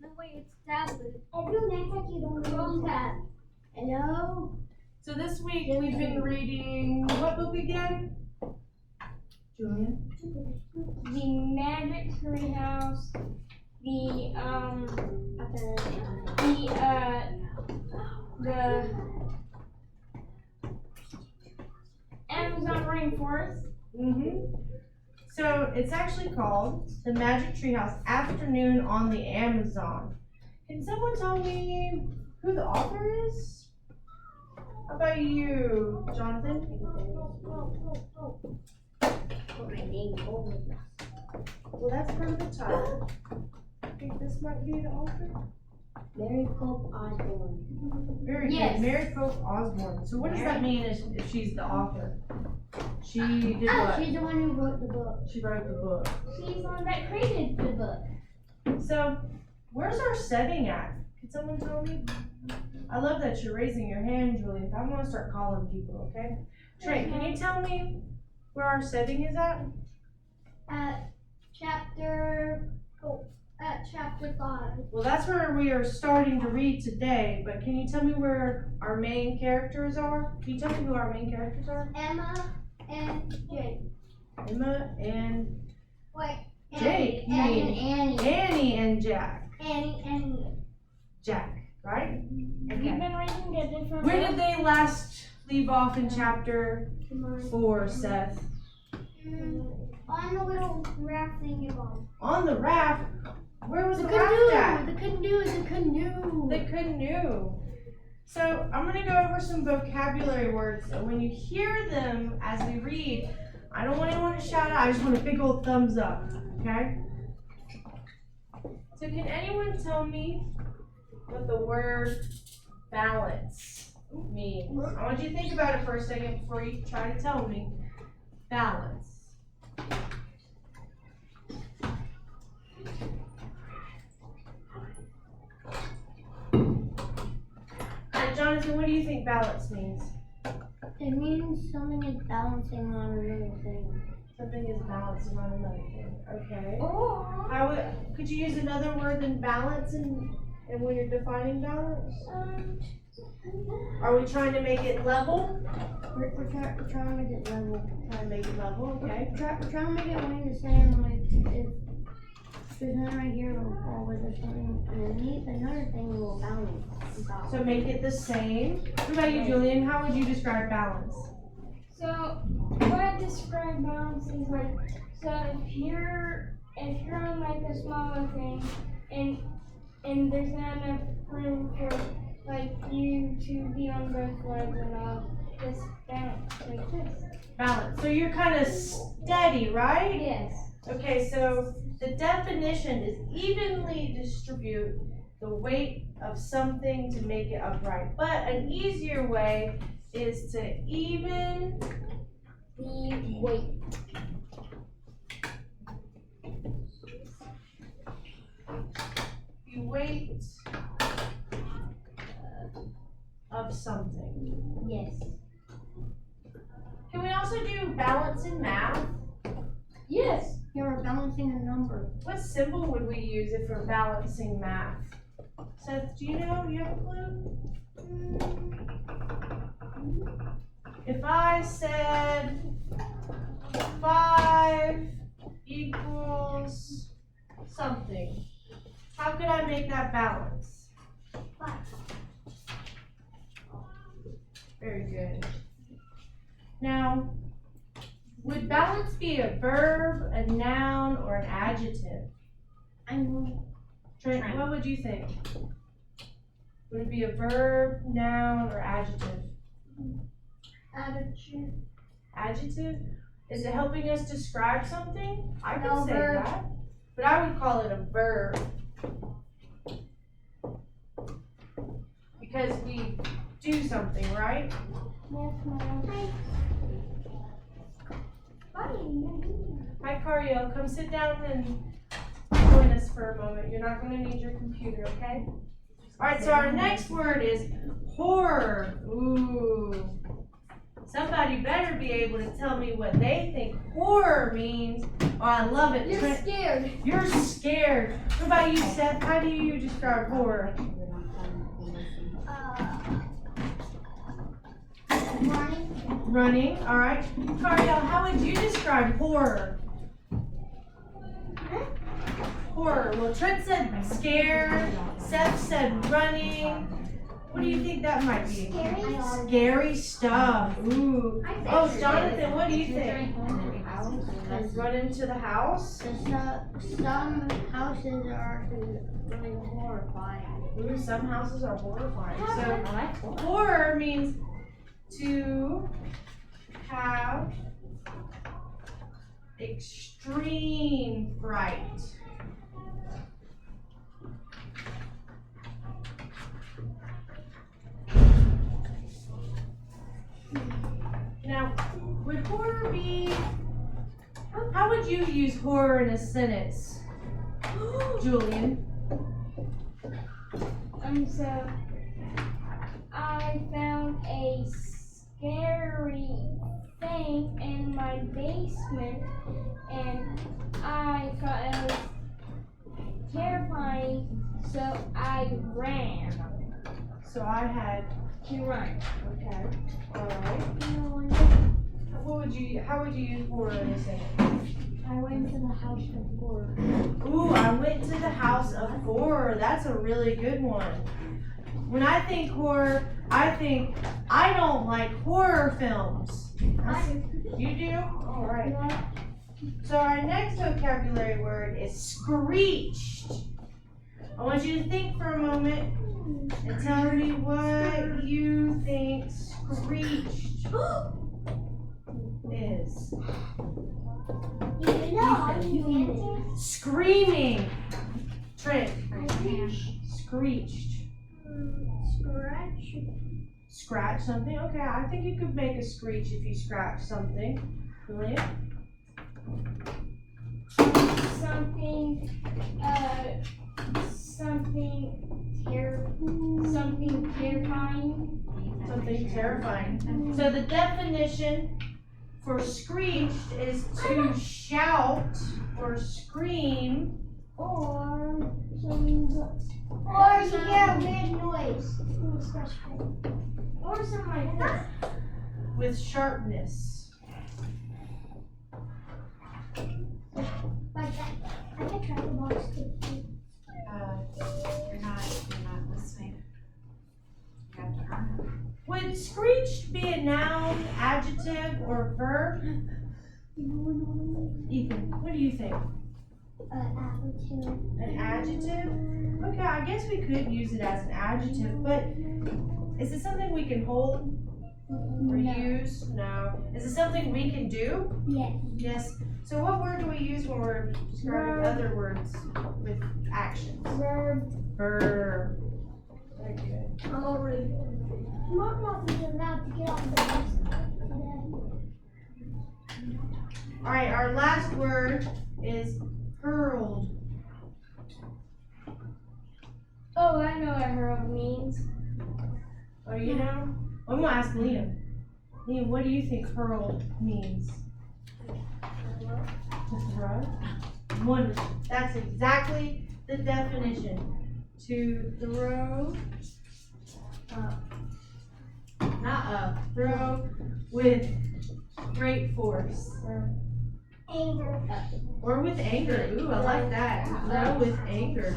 No, wait, it's tablet. Wrong tab. Hello? So this week we've been reading what book again? Julian? The Magic Treehouse. The Amazon rainforest. So it's actually called The Magic Treehouse Afternoon on the Amazon. Can someone tell me who the author is? How about you, Jonathan? Well, that's part of the title. I think this might be the author. Mary Pope Osborne. Very good. Mary Pope Osborne. So what does that mean if she's the author? She did what? She's the one who wrote the book. She wrote the book. She's the one that created the book. So where's our setting at? Can someone tell me? I love that you're raising your hand, Julie. I'm gonna start calling people, okay? Trey, can you tell me where our setting is at? At chapter 5. Well, that's where we are starting to read today, but can you tell me where our main characters are? Can you tell me who our main characters are? Emma and Jake. Emma and Jake. Annie. Annie and Jack. Annie and Jack, right? We've been reading a different Where did they last leave off in chapter 4, Seth? On the little raft thing you're on. On the raft? Where was the raft at? The canoe. The canoe. So I'm going to go over some vocabulary words, and when you hear them as we read, I don't want anyone to shout out, I just want a big old thumbs up, okay? So can anyone tell me what the word balance means? I want you to think about it for a second before you try to tell me. Balance. Jonathan, what do you think balance means? It means something is balancing on another thing. Something is balancing on another thing. Okay. Or Could you use another word than balance and when you're defining balance? Are we trying to make it level? we're trying to make it level. Trying to make it level, okay. We're trying to make it weigh the same, like if there's nothing right here, it'll fall, but there's something underneath, another thing will balance. So make it the same. What about you, Julian? How would you describe balance? So what I describe balance is like, so if you're on like a smaller thing and there's not enough room for like you to be on both legs and all, just balance like this. Balance. So you're kind of steady, right? Yes. Okay, so the definition is evenly distribute the weight of something to make it upright. But an easier way is to even The weight. the weight of something. Yes. Can we also do balance in math? Yes. You're balancing a number. What symbol would we use if we're balancing math? Seth, do you know? Do you have a clue? If I said 5 equals something, how could I make that balance? 5. Very good. Now, would balance be a verb, a noun, or an adjective? I know. Trent, what would you think? Would it be a verb, noun, or adjective? Attitude. Adjective? Is it helping us describe something? I could No, say verb. that, but I would call it a verb. Because we do something, right? Yes, ma'am. Hi, Cariel, come sit down and join us for a moment. You're not going to need your computer, okay? All right, so our next word is horror. Ooh. Somebody better be able to tell me what they think horror means. Oh, I love it. You're scared. You're scared. What about you, Seth? How do you describe horror? Running. Running, all right. Cariel, how would you describe horror? Horror. Well, Trent said scared. Seth said running. What do you think that might be? Scary. Scary stuff. Ooh. Oh, Jonathan, what do you think? Run into the house? Some houses are really horrifying. Ooh, some houses are horrifying. So horror means to have extreme fright. Now, would horror be, how would you use horror in a sentence? Julian? So I found a scary thing in my basement, and I thought it was terrifying, so I ran. So I had, To run. okay, alright. How would you use horror in a sentence? I went to the house of horror. Ooh, I went to the house of horror. That's a really good one. When I think horror, I think I don't like horror films. You do? Alright. So our next vocabulary word is screeched. I want you to think for a moment and tell me what you think screeched is. Screaming. Trent. Screeched. Scratch something? Okay, I think you could make a screech if you scratch something. Julian? Something terrifying. Something terrifying. So the definition for screeched is to shout or scream. Or you hear a weird noise. Or something like that. With sharpness. Like that. I can try the box too. You're not listening. You have to earn it. Would screeched be a noun, adjective, or verb? Ethan, what do you think? Adjective. An adjective? Okay, I guess we could use it as an adjective, but is it something we can hold or use? No. Is it something we can do? Yes. Yes. So what word do we use when we're describing other words with actions? Verb. Verb. Very good. I'm already. Mark not be allowed to get off the bus today. All right, our last word is hurled. Oh, I know what hurl means. Oh, you know? I'm gonna ask Liam. Liam, what do you think hurled means? To throw? Wonderful. That's exactly the definition. To throw up. Not up. Throw with great force. Anger. Or with anger. Ooh, I like that. To throw with anger.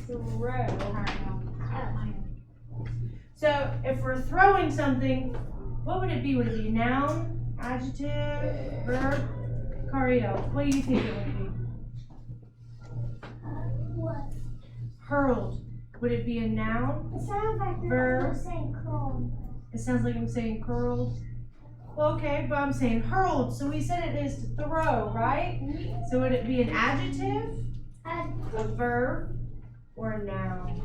Throw. So if we're throwing something, what would it be? Would it be a noun, adjective, verb? Cariel, what do you think it would be? What? Hurled. Would it be a noun? It sounds like Verb. you're saying curl. It sounds like I'm saying curled. Well, okay, but I'm saying hurled. So we said it is to throw, right? So would it be an adjective, a verb, or a noun?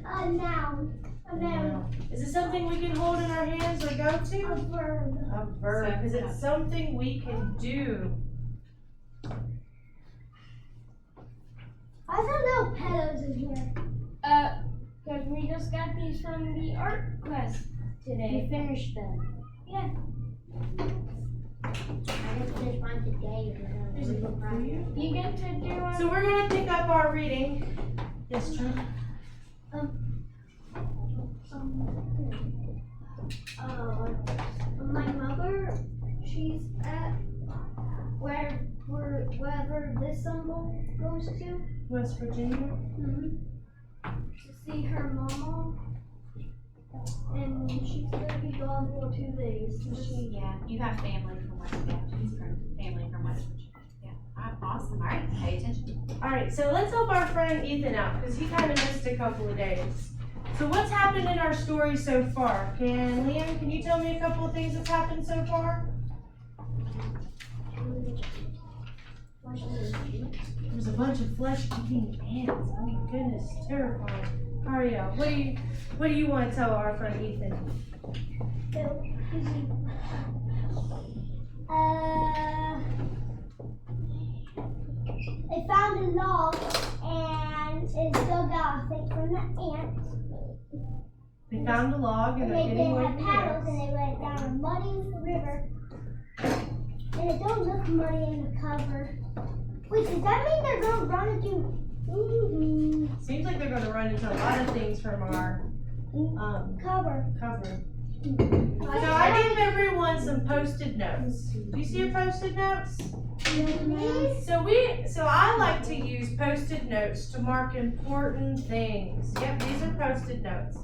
A noun. A noun. Is it something we can hold in our hands or go to? A verb. A verb. Is it something we can do? I don't know pillows in here. Because we just got these from the art class. today. You finished them. Yeah. I didn't finish mine today. There's a book for you. You get to do one. So we're gonna pick up our reading. Yes, John? My mother, she's at wherever this symbol goes to. West Virginia. To see her mama. And she's gonna be gone for 2 days. Yeah, you have family from West Virginia. She's from family from West Virginia. Yeah, awesome. All right, pay attention. All right, so let's help our friend Ethan out because he kind of missed a couple of days. So what's happened in our story so far? Liam, can you tell me a couple of things that's happened so far? There's a bunch of flesh-eating ants. Oh my goodness, terrifying. Ariel, what do you want to tell our friend Ethan? They found a log and it's dug out, I think, from the ants. They found a log and And they're they getting away had from the paddles ants. and they went down a muddy river. And it don't look muddy in the cover. Wait, does that mean they're gonna run into? Seems like they're going to run into a lot of things from our Cover. cover. So I gave everyone some post-it notes. Do you see your post-it notes? These? So I like to use post-it notes to mark important things. Yep, these are post-it notes.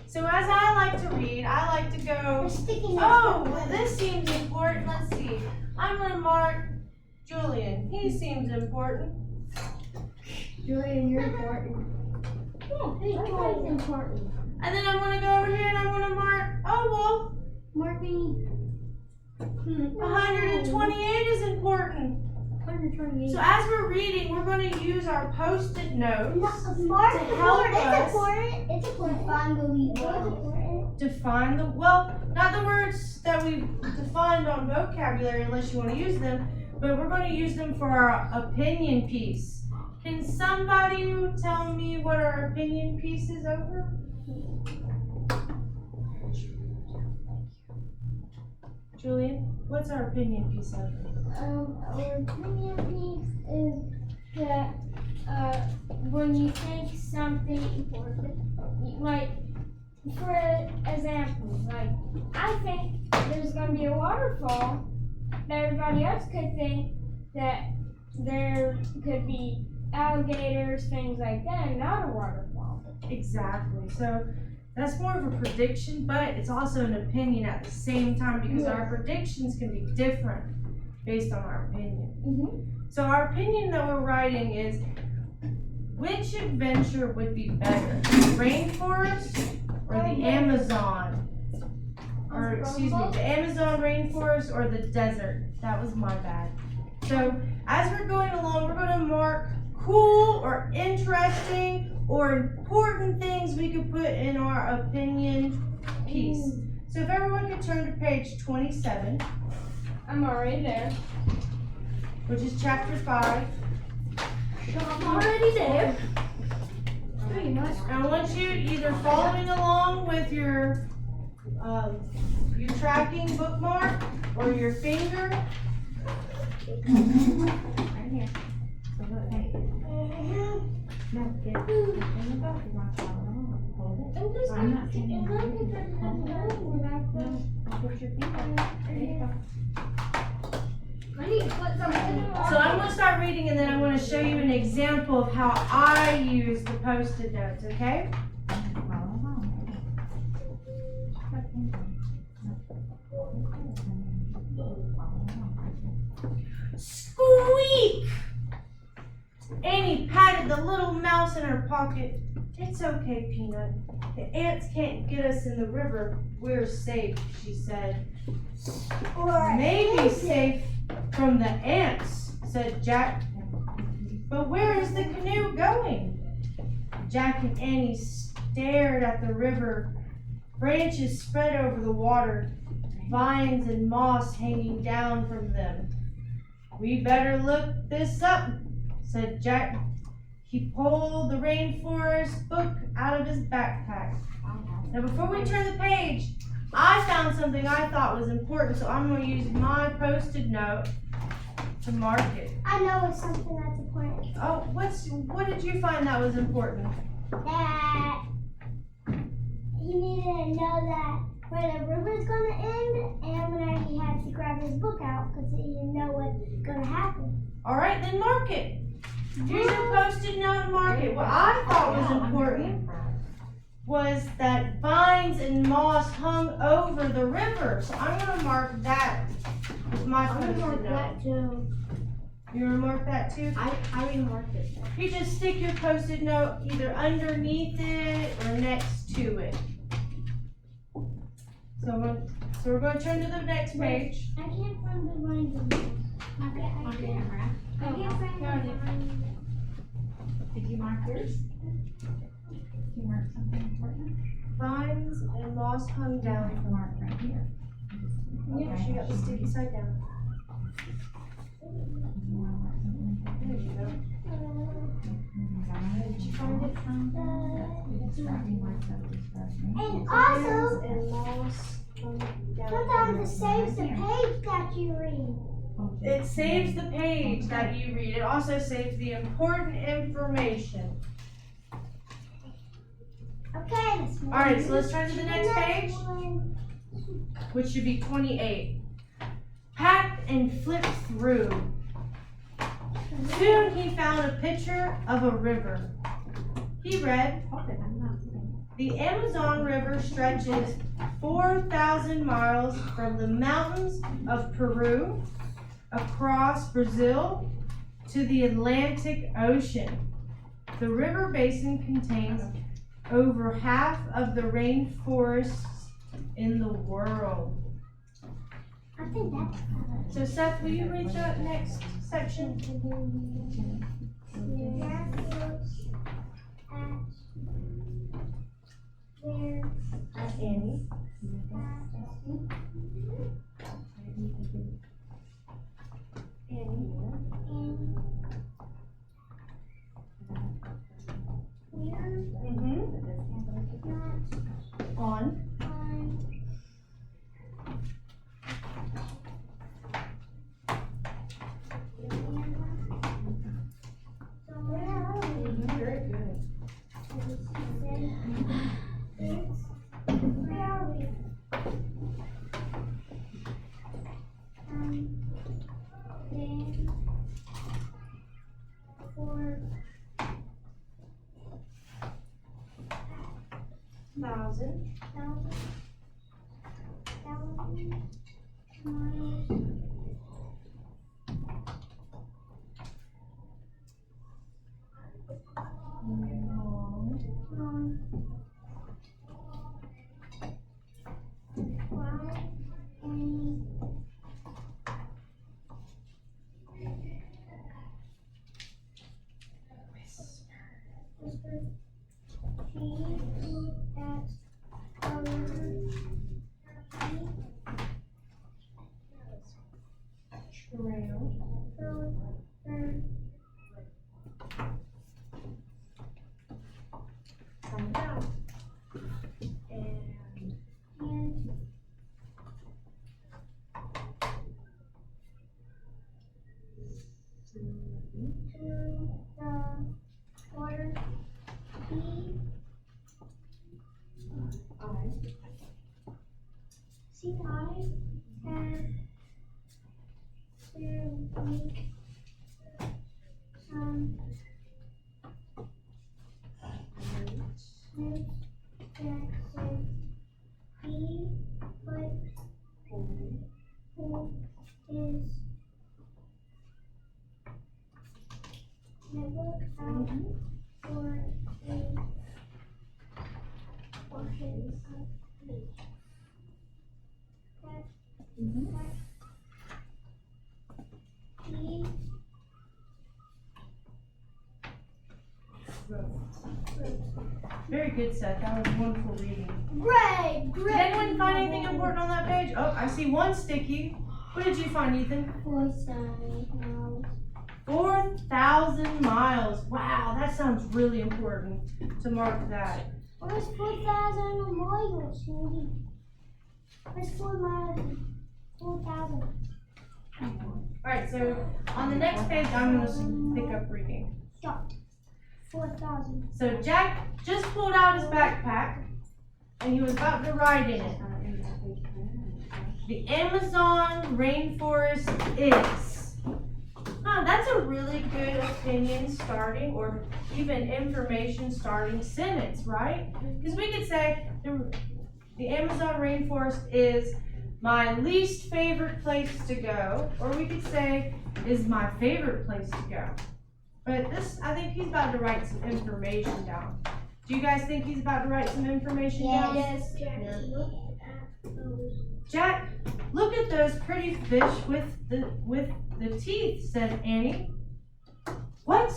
So as I like to read, I like to go, They're sticking oh, well, this seems important. Let's see. I'm going to mark Julian. He seems important. Julian, you're important. Who's Julian? important? And then I'm going to go over here and I'm going to mark, oh, Mark me. well, 128 is important. 128. So as we're reading, we're going to use our post-it notes Mark, to help it's us important. It's important. Find the lead. It's important. define the, well, not the words that we defined on vocabulary unless you want to use them, but we're going to use them for our opinion piece. Can somebody tell me what our opinion piece is over? Julian, what's our opinion piece over? Our opinion piece is that when you think something important, like for example, like I think there's gonna be a waterfall, but everybody else could think that there could be alligators, things like that, and not a waterfall. Exactly. So that's more of a prediction, but it's also an opinion at the same time because our predictions can be different based on our opinion. So our opinion that we're writing is, which adventure would be better, the rainforest or the Amazon? Or excuse me, the Amazon rainforest or the desert? That was my bad. So as we're going along, we're going to mark cool or interesting or important things we could put in our opinion piece. So if everyone could turn to page 27, I'm already there. which is chapter 5. I'm already there. I want you either following along with your tracking bookmark or your finger. Right here. So look, hey. No, get in the book. You want to follow along. Hold it. I'm not saying you hold it. No, put your finger. There you go. I need to put something. So I'm going to start reading and then I'm going to show you an example of how I use the post-it notes, okay? Follow along. Squeak! Annie patted the little mouse in her pocket. It's okay, Peanut. The ants can't get us in the river. We're safe, she said. Maybe safe from the ants, said Jack. But where is the canoe going? Jack and Annie stared at the river. Branches spread over the water, vines and moss hanging down from them. We better look this up, said Jack. He pulled the rainforest book out of his backpack. Now before we turn the page, I found something I thought was important, so I'm going to use my post-it note to mark it. I know it's something that's important. Oh, what did you find that was important? That he needed to know that where the river's gonna end, and when he had to grab his book out because he didn't know what's gonna happen. All right, then mark it. Here's your post-it note and mark it. What I thought was important was that vines and moss hung over the river. So I'm going to mark that with my post-it note. too. You want to mark that too? I already marked it. You just stick your post-it note either underneath it or next to it. So we're going to turn to the next page. I can't find the vines and moss. I can't find it. Did you mark yours? Did you mark something important? Vines and moss hung down. I mark right here. Yeah, she got the sticky side down. You wanna mark something There important? you go. Did you find it? Describing myself, describing. And also, And moss hung down. sometimes it saves the page that you read. It saves the page that you read. It also saves the important information. Okay, let's move All right, so let's turn to the to next page, one. which should be 28. Packed and flipped through. Soon he found a picture of a river. He read, "The Amazon River stretches 4,000 miles from the mountains of Peru across Brazil to the Atlantic Ocean. The river basin contains over half of the rainforests in the world." I think that's So Seth, will you read that next section? Annie. On. Very good. Thousand. Come down. See, I have to make some notes that say he put who is never out for his page. He Very good, Seth. That was wonderful reading. Great, Did anyone find anything important on that page? Oh, I see one sticky. What did you find, Ethan? Voice 4,000 miles. Wow, that sounds really important to mark that. Where's 4,000 miles, Cindy? Where's 4 miles? 4,000. Alright, so on the next page, I'm going to pick up reading. Stop. 4,000. So Jack just pulled out his backpack and he was about to ride in it. The Amazon rainforest is. That's a really good opinion starting or even information starting sentence, right? Because we could say the Amazon rainforest is my least favorite place to go, or we could say is my favorite place to go. But this, I think he's about to write some information down. Do you guys think he's about to write some information down? Yes. Jack, look at those pretty fish with the teeth, said Annie. What?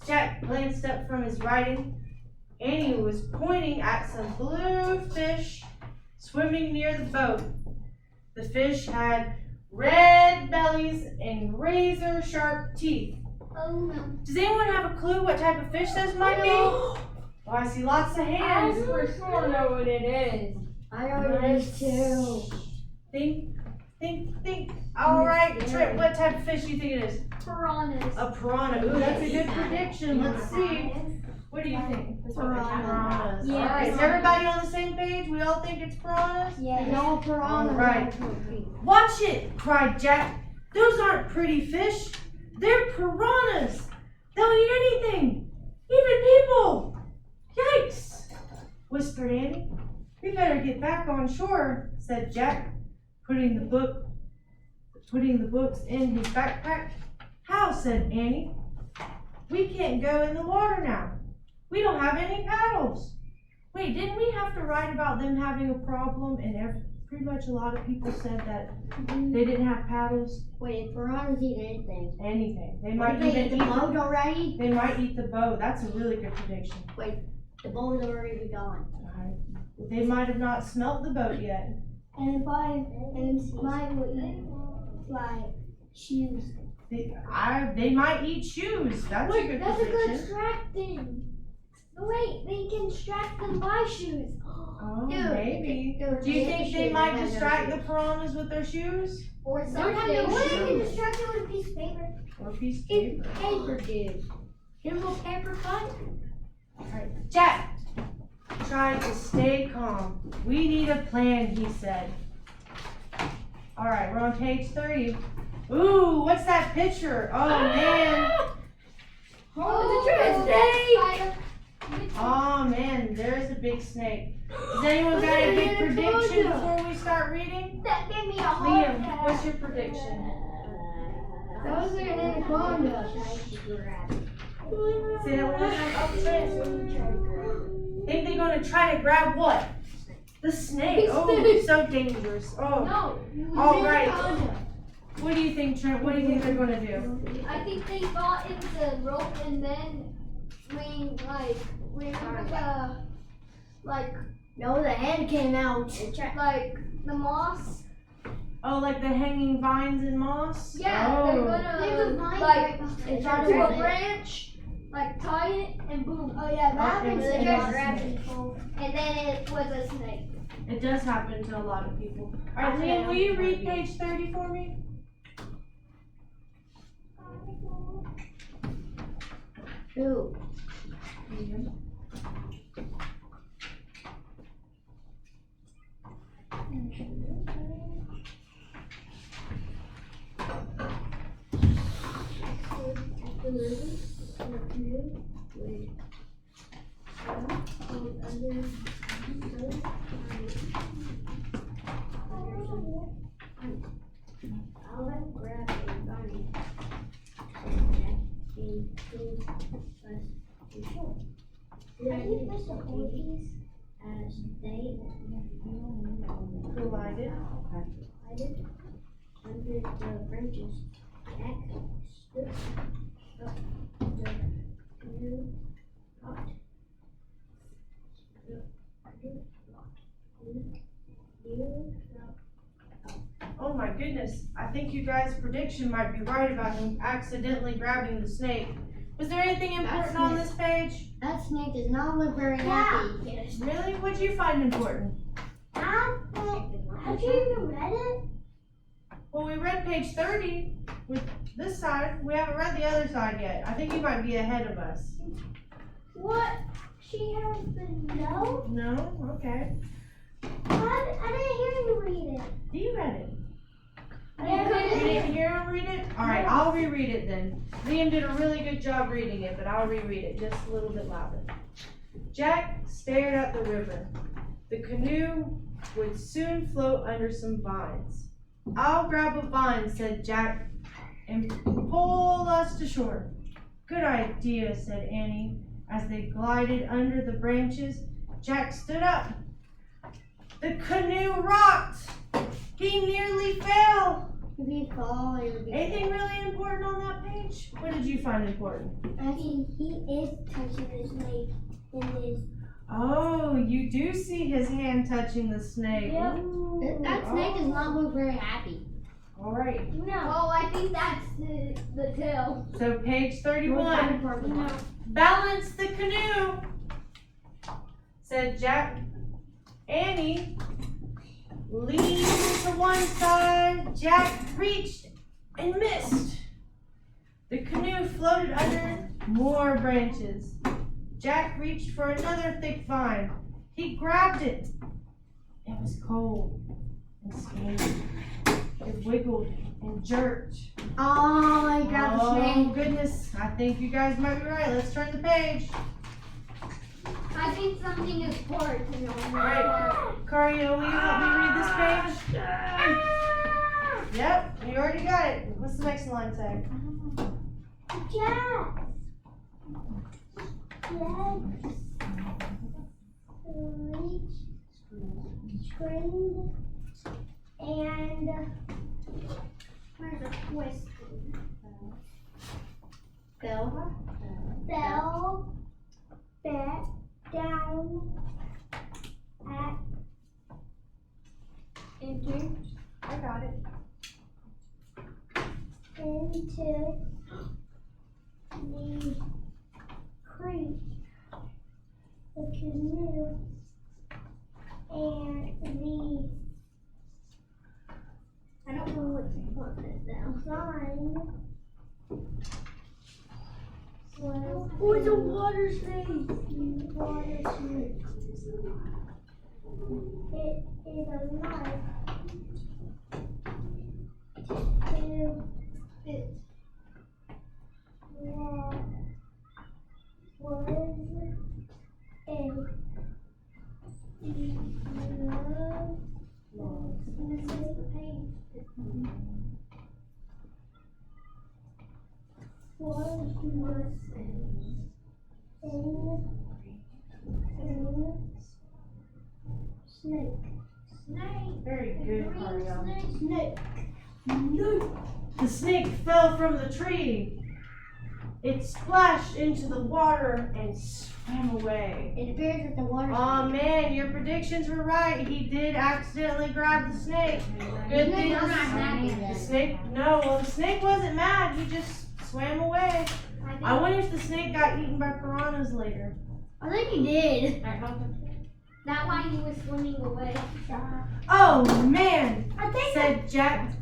Jack glanced up from his writing. Annie was pointing at some blue fish swimming near the boat. The fish had red bellies and razor sharp teeth. Oh no. Does anyone have a clue what type of fish those might be? Oh, I see lots of hands. I for sure know what it is. I know it is too. Think. All right, Trent, what type of fish do you think it is? Piranhas. A piranha. Ooh, that's a good prediction. Let's see. What do you think? Piranhas. Yeah. All right, is everybody on the same page? We all think it's piranhas? Yeah. No piranhas. All right. Watch it, cried Jack. Those aren't pretty fish. They're piranhas. They'll eat anything, even people. Yikes, whispered Annie. We better get back on shore, said Jack, putting the books in his backpack. How, said Annie. We can't go in the water now. We don't have any paddles. Wait, didn't we have to write about them having a problem and pretty much a lot of people said that they didn't have paddles? Wait, piranhas eat anything. Anything. They might They even eat the boat already? They might eat the boat. That's a really good prediction. The boat is already gone. They might have not smelt the boat yet. And mine will eat like shoes. They might eat shoes. That's a good That's a good prediction. distracting. Wait, they can distract them by shoes. Oh, Dude, maybe. dude, Do you they think have they shoes, might they have distract no the piranhas with their shoes? Or They something. have no shoes. They can distract them with a piece of paper. Or a piece of It's paper? paper, dude. Here's a little paper cut. Jack tried to stay calm. We need a plan, he said. All right, we're on page 30. Ooh, what's that picture? Oh, man. Oh, man, there's a big snake. Does anyone got a big prediction before we start reading? That gave me a heart Liam, attack. what's your prediction? Those are an anaconda. Say that one more time. Oh, Trent. Think they're gonna try to grab what? The snake. Oh, so dangerous. Oh. No. All right. What do you think, Trent? What do you think they're gonna do? I think they got into the rope and then No, the head came out. like the moss. Oh, like the hanging vines and moss? Yeah, they're Oh. There's a gonna vine like right behind to it. a branch, like tie it and boom. Oh yeah, that happens happens to to a lot us. of Rabbit. And then it was a snake. It does happen to a lot of people. All right, Liam, will you read page 30 for me? Who? As they Collided. collided under the branches, Jack stood up the canoe caught. Oh my goodness. I think you guys' prediction might be right about him accidentally grabbing the snake. Was there anything important on this page? That snake does not look very happy. Really? What'd you find important? Have you even read it? Well, we read page 30 with this side. We haven't read the other side yet. I think you might be ahead of us. What? She has been no? No? Okay. I didn't hear you read it. You read it. Yeah, You didn't hear him read it? Alright, I'll reread it then. Liam did a really good job reading it, but I'll reread it just a little bit louder. Jack stared at the river. The canoe would soon float under some vines. I'll grab a vine, said Jack, and pull us to shore. Good idea, said Annie. As they glided under the branches, Jack stood up. The canoe rocked. He nearly fell. If you fall, it would be. Anything really important on that page? What did you find important? I think he is touching the snake in his. Oh, you do see his hand touching the snake. Yep. Ooh, That snake does not look very happy. All right. No. Oh, I think that's the tail. So page 31. No. Balance the canoe, said Jack. Annie leaned to one side. Jack reached and missed. The canoe floated under more branches. Jack reached for another thick vine. He grabbed it. It was cold and skinny. It wiggled and jerked. Oh, I grabbed the snake. Oh goodness, I think you guys might be right. Let's turn the page. I think something is important. Alright, Cario, will you help me read this page? Yep, you already got it. What's the next line say? Jack. Screamed and Where's the twist? fell back down at Into. I got it. into the creek, the canoe, and the I don't know what this now. vine was. Oh, it's a water snake. Water snake. It is alive to It. what was a snake. Very good, Cario. Snake. The snake fell from the tree. It splashed into the water and swam away. It appears that the water. Oh man, your predictions were right. He did accidentally grab the snake. Good thing the snake. No, well the snake wasn't mad. He just swam away. I wonder if the snake got eaten by piranhas later. I think he did. That's why he was swimming away. Oh man, I think said Jack.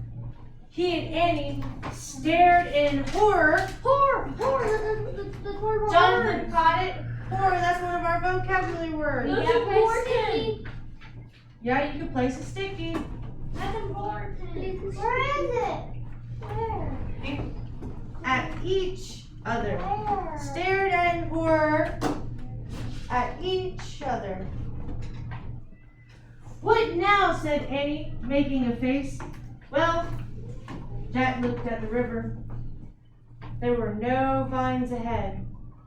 He and Annie stared in horror. horror. That's one of our Jonathan words. caught it. Horror, that's one of our vocabulary words. That's Yeah, important. Yeah, you can place a sticky. That's important. Where is it? Where? At each other. Where? Stared in horror at each other. What now? Said Annie, making a face. Well, Jack looked at the river. There were no vines ahead,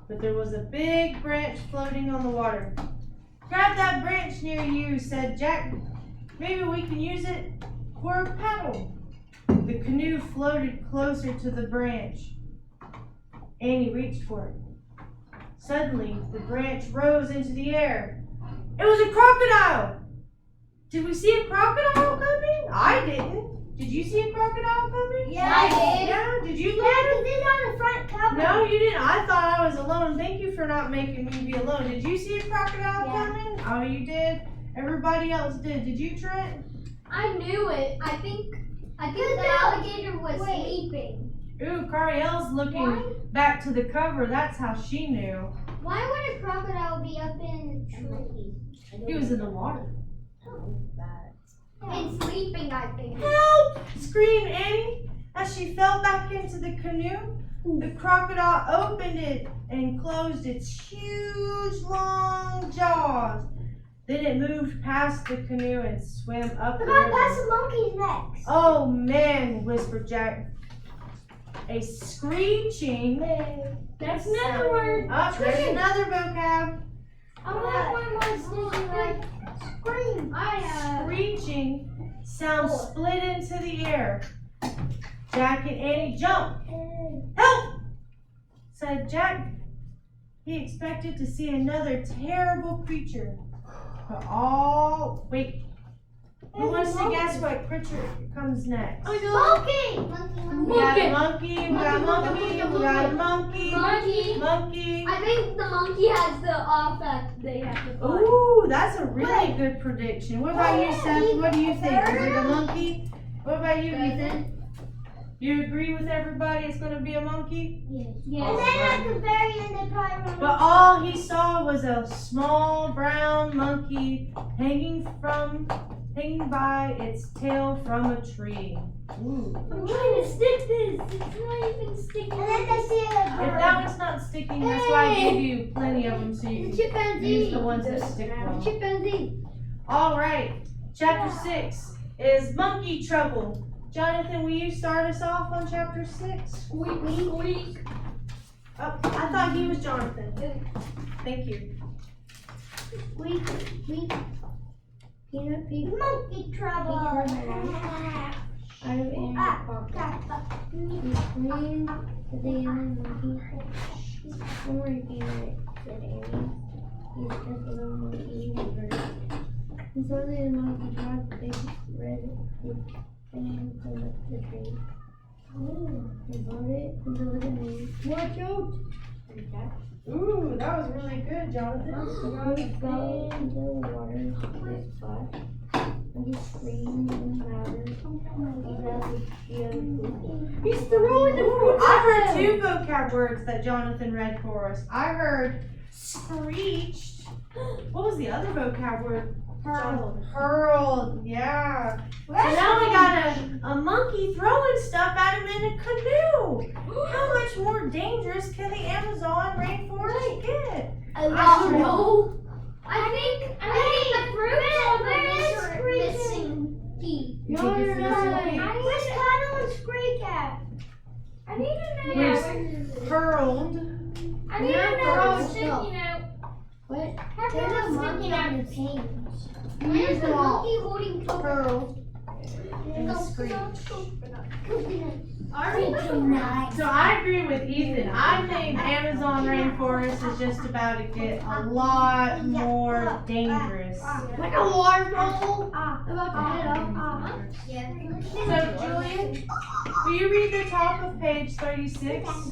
but there was a big branch floating on the water. Grab that branch near you, said Jack. Maybe we can use it for a paddle. The canoe floated closer to the branch. Annie reached for it. Suddenly, the branch rose into the air. It was a crocodile! Did we see a crocodile coming? I didn't. Did you see a crocodile coming? Yeah, I did. Yeah, did you Yeah, look? 'cause it's on the front cover. No, you didn't. I thought I was alone. Thank you for not making me be alone. Did you see a crocodile Yeah. coming? Oh, you did? Everybody else did. Did you, Trent? I knew it. I think the alligator was sleeping. Ooh, Carielle's looking back to the cover. That's how she knew. Why would a crocodile be up in a tree? He was in the water. And sleeping, I think. Help! Screamed Annie as she fell back into the canoe. The crocodile opened it and closed its huge, long jaws. Then it moved past the canoe and swam up the We're going river. past the monkeys next. Oh man, whispered Jack. A screeching. That's another word. Oh, there's another vocab. I want one more sticky word. Scream. Screeching sound split into the air. Jack and Annie jumped. Help! Said Jack. He expected to see another terrible creature. But wait. Who wants to guess what creature comes next? Monkey. We got a monkey, we got a monkey, we got a monkey, monkey. I think the monkey has the effect they have to fight. Ooh, that's a really good prediction. What about you, Seth? What do you think? Is it a monkey? What about you, Ethan? You agree with everybody it's going to be a monkey? And then at the very end, they probably run. But all he saw was a small brown monkey hanging by its tail from a tree. Ooh. I'm trying to stick this. It's not even sticking. And then they see If a that one's not sticking, that's why I gave you plenty of them so you can Chimpanzee. use the ones that stick well. Chimpanzee. All right, chapter 6 is monkey trouble. Jonathan, will you start us off on chapter 6? Squeak, squeak. Oh, I thought he was Jonathan. Thank you. Squeak, squeak. Peanut pig. monkey trouble. Out of Annie's pocket. He screamed at the young monkey. Don't worry, Peanut, said Annie. He's just a little monkey. And suddenly the monkey dropped a big red hook and fell up the tree. He brought it into the canoe. Watch out! said Jack. Ooh, that was really good, Jonathan. He fell into the water with splash. And he screamed even louder. He grabbed the other food. He's throwing the food. I heard 2 vocab words that Jonathan read for us. I heard screeched. What was the other vocab word? Hurled, yeah. So now we got a monkey throwing stuff at him in a canoe. How much more dangerous can the Amazon rainforest get? I don't know. I think the fruits are missing key. You think it's missing key? Where's Cuddle and Squeak at? I need to know. Where's hurled? I need to know what's sticking out. What? Have you There's a ever monkey sticking on out? the page. Where's the monkey holding Hurled. And screeched. So I agree with Ethan. I think Amazon rainforest is just about to get a lot more dangerous. Like a waterfall about to head up. So Julian, will you read the top of page 36? 36.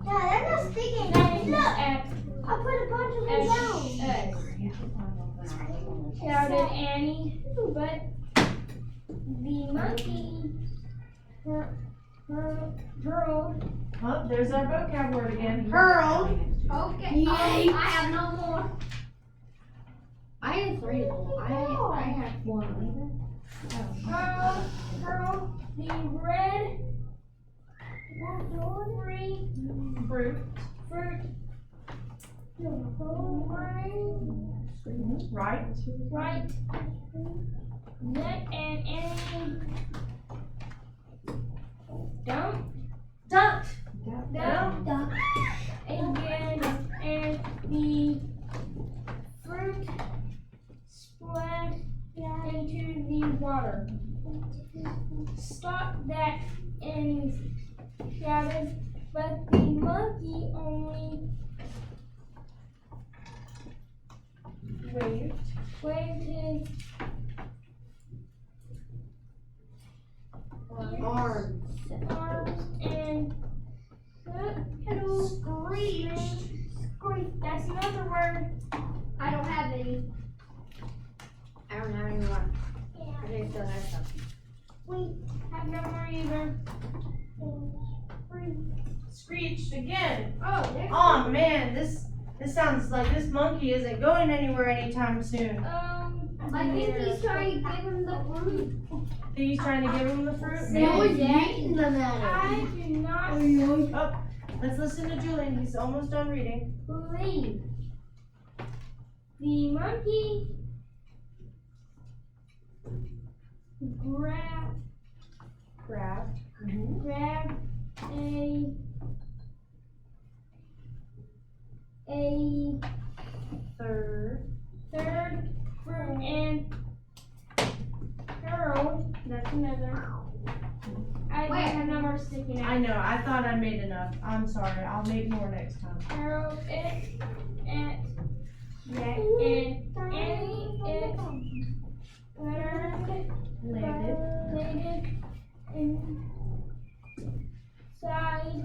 Yeah, they're not sticking. Look, I put a bunch of them down. Shouted Annie, but the monkey hurled. Oh, there's our vocab word again. Hurled. Okay. I have no more. I have 3 of them. I have 1. Hurled the red fruit. Right. That and Annie dumped again, and the fruit splashed into the water. waved his Arms. arms and hello. Screeched. That's another word. I don't have any. I don't have any more. Yeah. I think still have some. Wait. Have no more either. Screeched again. Oh, there's Oh man, this sounds like this monkey isn't going anywhere anytime soon. I think he's trying to give him the fruit. Think he's trying to give him the fruit? No, Maybe. he's eating them at I do not Oh, let's listen to Julian. He's almost done reading. believe the monkey grabbed a Third. third fruit and hurled. That's another. I don't have no more sticking I out. know. I thought I made enough. I'm sorry. I'll make more next time. Hurled it at Jack and Annie. It landed inside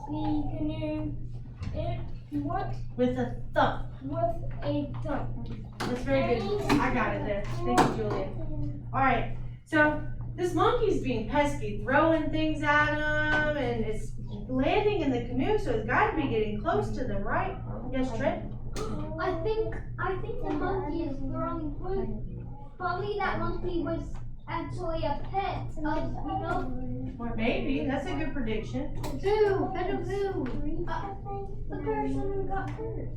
the canoe. It what With a thump. with a thump. That's very good. I got it there. Thank you, Julian. All right. So this monkey's being pesky, throwing things at him, and it's landing in the canoe. So it's got to be getting close to them, right? Yes, Trent. I think the monkey is throwing fruit. Probably that monkey was actually a pet of, Or maybe. That's a good prediction. who? Pet of who? The person who got cursed.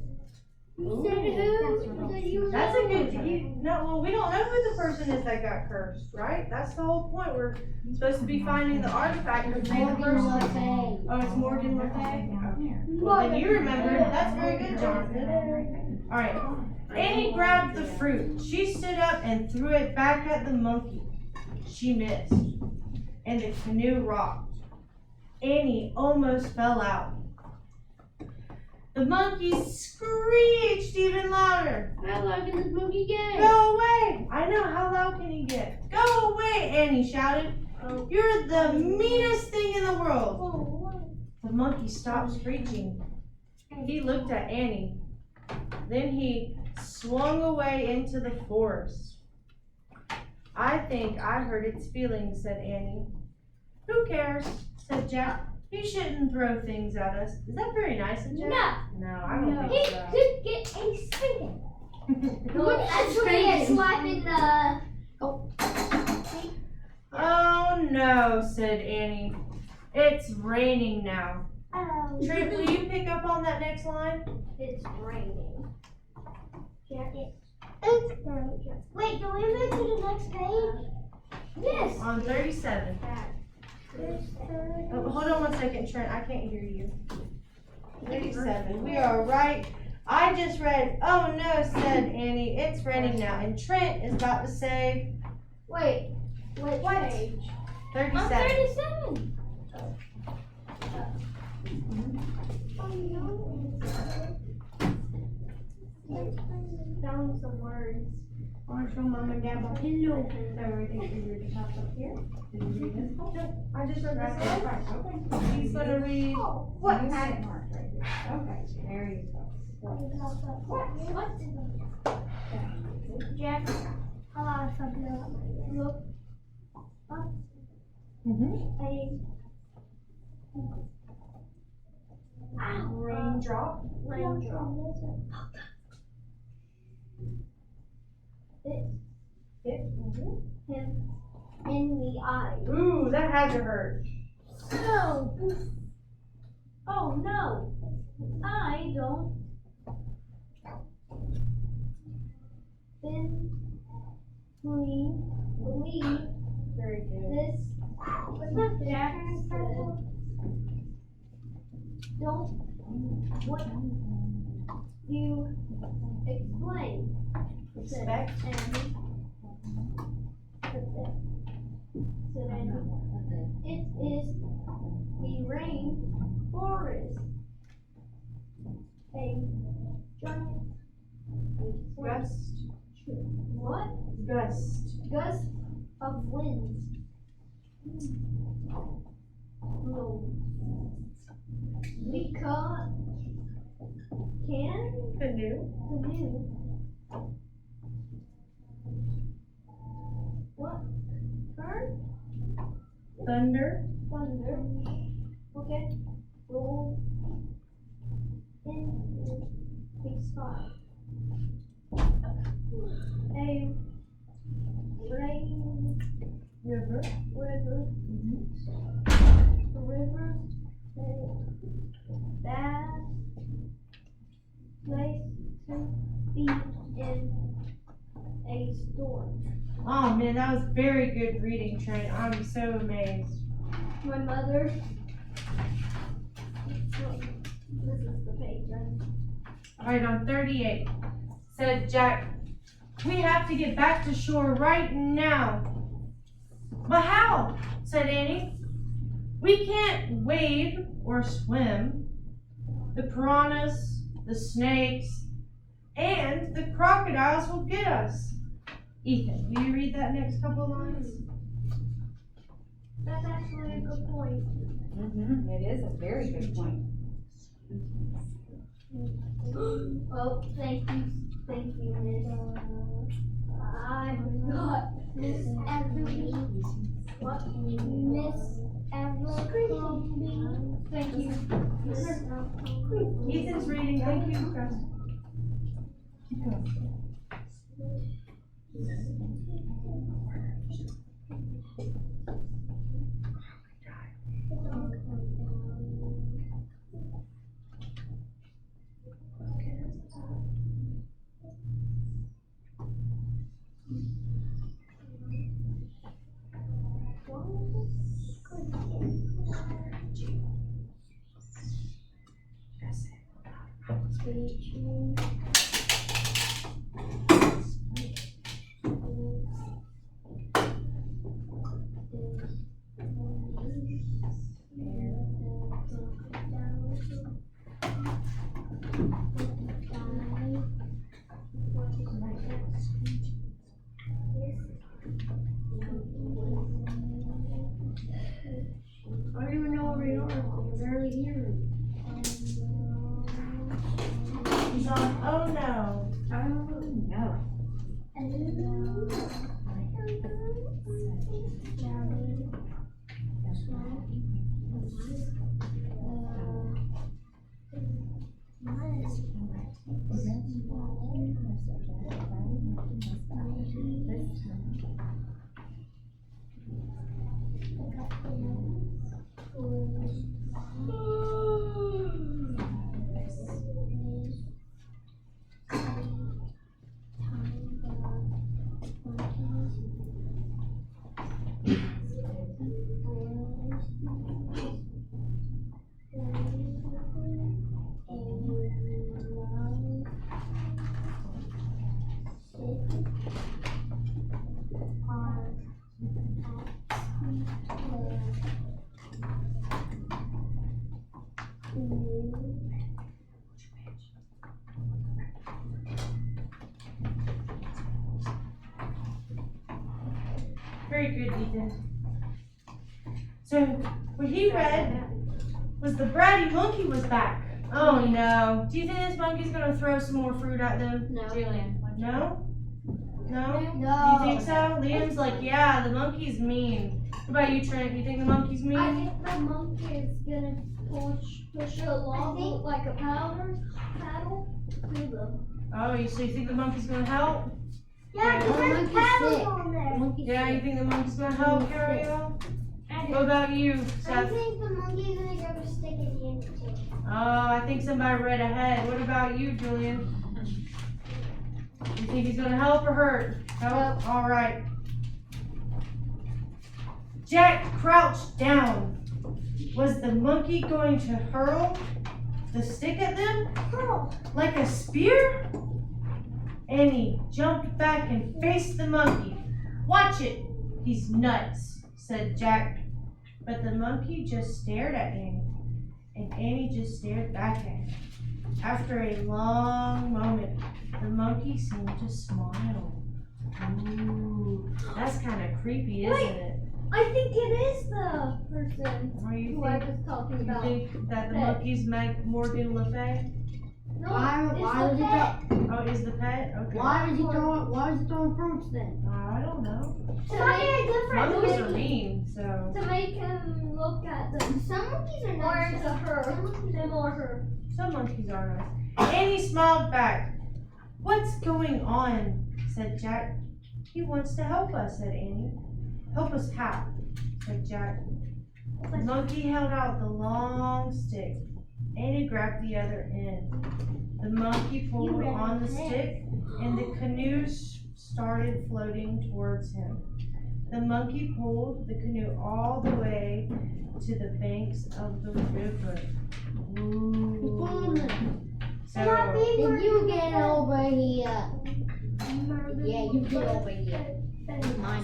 You said who? You said you That's a good. No, well, we don't know who the person is that got cursed, right? That's the whole point. We're supposed to be finding the artifact to say the person. Oh, it's Morgan Le Fay? Okay. Well, then you remember. That's very good, Jonathan. All right. Annie grabbed the fruit. She stood up and threw it back at the monkey. She missed, and the canoe rocked. Annie almost fell out. The monkey screeched even louder. How loud can this monkey get? Go away! I know, how loud can he get? Go away, Annie shouted. You're the meanest thing in the world. The monkey stopped screeching. He looked at Annie. Then he swung away into the forest. I think I hurt its feelings, said Annie. Who cares, said Jack. You shouldn't throw things at us. Is that very nice of Jack? No, I don't He think so. could get a spanking. Look, actually, it's slapping the. Oh no, said Annie. It's raining now. Oh. Trent, will you pick up on that next line? It's raining. Jacket. Wait, do we move to the next page? Yes. On 37. Oh, hold on one second, Trent. I can't hear you. 37. We are right. I just read, oh no, said Annie. It's raining now. And Trent is about to say, Wait, what page? 37. 37. Found some words. I want to show mom and dad my pillow. So everything for you to pass up here. Did you read this? I just read this one. Okay. He's going to read. What? You had it marked right here. Okay, there you go. Jack, how about something else? Look. Raindrop. Raindrop. Him in the eye. Ooh, that had to hurt. No. Oh no. I don't. Believe Very good. this. Jack said. Don't. What you explain. Respect. It is the rain forest. A giant Gust. What? Gust. Gust of wind. No. We caught Canoe. canoe. What? Turn? Thunder. Thunder. Okay. Roll. In. Big spot. A rain. River. River. The river. Bad place to be in a storm. Oh man, that was very good reading, Trent. I'm so amazed. My mother. This is the page, right? Alright, on 38. Said Jack, we have to get back to shore right now. But how? Said Annie. We can't wade or swim. The piranhas, the snakes, and the crocodiles will get us. Ethan, will you read that next couple of lines? That's actually a good point. It is a very good point. Oh, thank you, Miss. I forgot. Miss Everly. What? Miss Everly. Thank you. Ethan's reading. Thank you, Chris. Keep going. I don't even know where we are. We're barely here. He's on. Oh no. No. Very good, Ethan. So, what he read was the bratty monkey was back. Oh no. Do you think this monkey's gonna throw some more fruit at them? No. Julian. No? No? No. You think so? Liam's like, yeah, the monkey's mean. What about you, Trent? You think the monkey's mean? I think the monkey is gonna push it along with like a paddle through them. Oh, so you think the monkey's gonna help? Yeah, Oh, there's monkey's paddles sick. on there. Yeah, you think the monkey's gonna help, Ariel? What about you, I Seth? think the monkey's gonna give a stick at the end too. Oh, I think somebody read ahead. What about you, Julian? You think he's gonna help or hurt? Help? All right. Jack crouched down. Was the monkey going to hurl the stick at them? Hurl. Like a spear? Annie jumped back and faced the monkey. Watch it. He's nuts, said Jack. But the monkey just stared at Annie. And Annie just stared back at him. After a long moment, the monkey seemed to smile. Ooh, that's kind of creepy, isn't it? I think it is the person Or you who I think, was talking you about. think that the monkey's Morgan Le Fay? No, Why it's was the he pet. Oh, is the pet? Okay. Why was he throwing fruits then? I don't know. It might be a good friend. Monkeys are mean, so. To make him look at them. Some monkeys are Or nice. to her. Him or her. Some monkeys are nice. Annie smiled back. "What's going on?" said Jack. "He wants to help us," said Annie. "Help us how?" said Jack. The monkey held out the long stick. Annie grabbed the other end. The monkey pulled on the stick, and the canoe started floating towards him. The monkey pulled the canoe all the way to the banks of the river. Ooh. So, Then you get over here. Yeah, you get over here.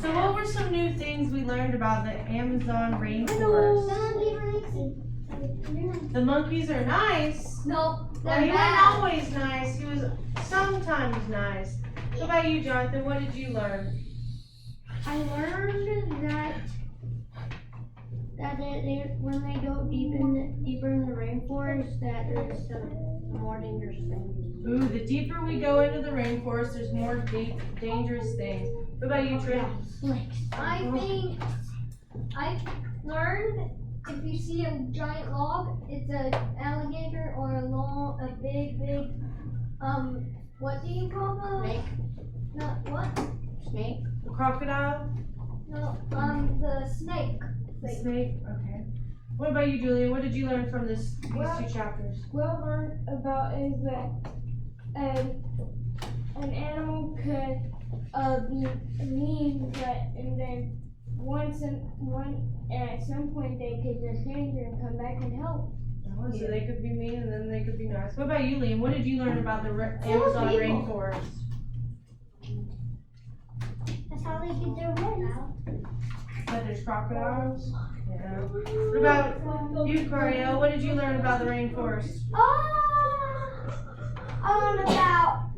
so what were some new things we learned about the Amazon rainforest? The monkeys are nice. No, Well, they're he wasn't bad. always nice. He was sometimes nice. What about you, Jonathan? What did you learn? I learned that when they go deeper in the rainforest, that there's some more dangerous things. Ooh, the deeper we go into the rainforest, there's more dangerous things. What about you, Trent? I think I learned if you see a giant log, it's an alligator or a big, what do you call them? Snake. No, what? Snake. The crocodile? No, the snake. The snake? Okay. What about you, Julia? What did you learn from these two chapters? What I learned about is that an animal could be mean, but and then at some point they could just danger and come back and help. Oh, so they could be mean and then they could be nice. What about you, Liam? What did you learn about the Amazon rainforest? That's how they get their wings. That there's crocodiles? Yeah. What about you, Cariel? What did you learn about the rainforest? I learned about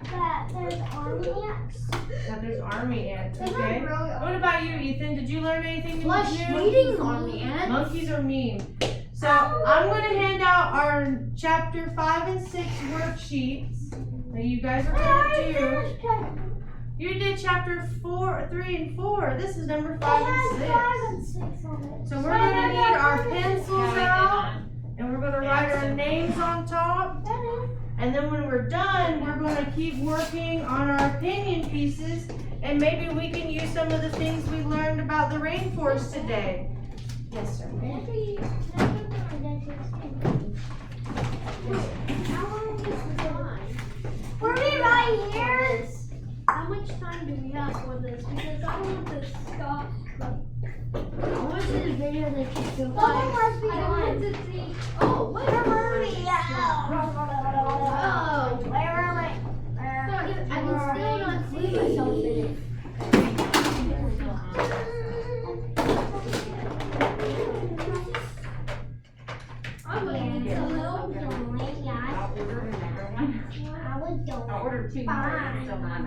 that there's army ants. That there's army ants, They're not okay? really What about you, Ethan? Did you learn anything new? Eating army ants. Monkeys are mean. So I'm going to hand out our chapter 5 and 6 worksheets that you guys are going to do. You did chapter 3 and 4. This is number 5 and 6. So we're going to need our pencils out, and we're going to write our names on top. And then when we're done, we're going to keep working on our opinion pieces, and maybe we can use some of the things we learned about the rainforest today. Yes, sir. Were we right here? How much time do we have for this? Because I don't want to stop. I want to see the video that you still Someone must be I don't want on. to see. Oh, wait. Where were we? Oh. Where were we? I can still not see myself in it. I'm going to help. I was going. I ordered 2 more, so mine.